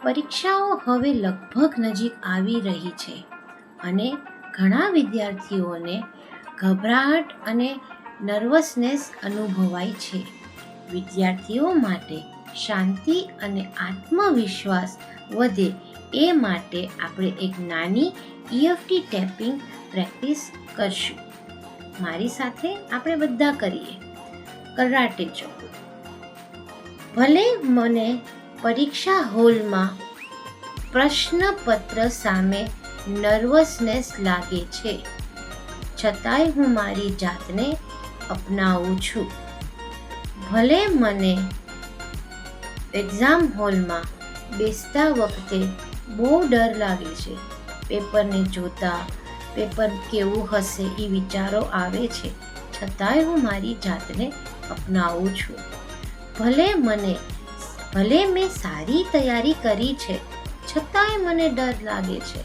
પરીક્ષાઓ હવે લગભગ નજીક આવી રહી છે અને ઘણા વિદ્યાર્થીઓને ગભરાહટ અને નર્વસનેસ અનુભવાય છે. વિદ્યાર્થીઓ માટે શાંતિ અને આત્મવિશ્વાસ વધે એ માટે આપણે એક નાની EFT ટેપિંગ પ્રેક્ટિસ કરશું. મારી સાથે આપણે બધા કરીએ. કરાટે ચોક. ભલે મને પરીક્ષા હોલમાં પ્રશ્નપત્ર સામે નર્વસનેસ લાગે છે, છતાંય હું મારી જાતને અપનાવું છું. ભલે મને એક્ઝામ હોલમાં બેસતા વખતે બહુ ડર લાગે છે, પેપરને જોતા પેપર કેવું હશે એ વિચારો આવે છે, છતાંય હું મારી જાતને અપનાવું છું. ભલે મેં સારી તૈયારી કરી છે, છતાંય મને ડર લાગે છે,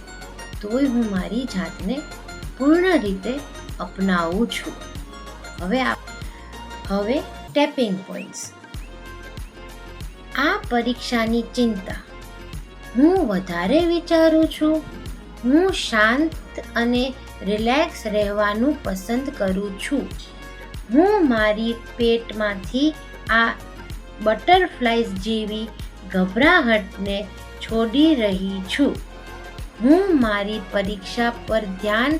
તોય હું મારી જાતને પૂર્ણ રીતે અપનાવું છું. હવે ટેપિંગ પોઈન્ટ્સ. આ પરીક્ષાની ચિંતા. હું વધારે વિચારું છું. હું શાંત અને રિલેક્સ રહેવાનું પસંદ કરું છું. હું મારી પેટમાંથી આ બટરફ્લાયઝ જેવી ગભરાહટને છોડી રહી છું. હું મારી પરીક્ષા પર ધ્યાન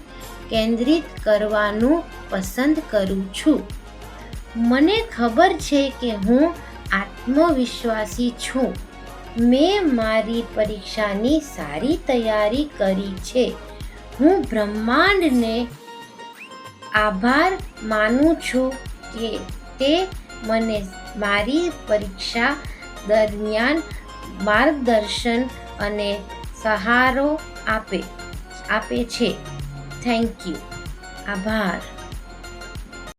કેન્દ્રિત કરવાનું પસંદ કરું છું. મને ખબર છે કે હું આત્મવિશ્વાસી છું. મેં મારી પરીક્ષાની સારી તૈયારી કરી છે. હું બ્રહ્માંડને આભાર માનું છું કે તે મને મારી પરીક્ષા દરમિયાન માર્ગદર્શન અને સહારો આપે છે. Thank you. આભાર.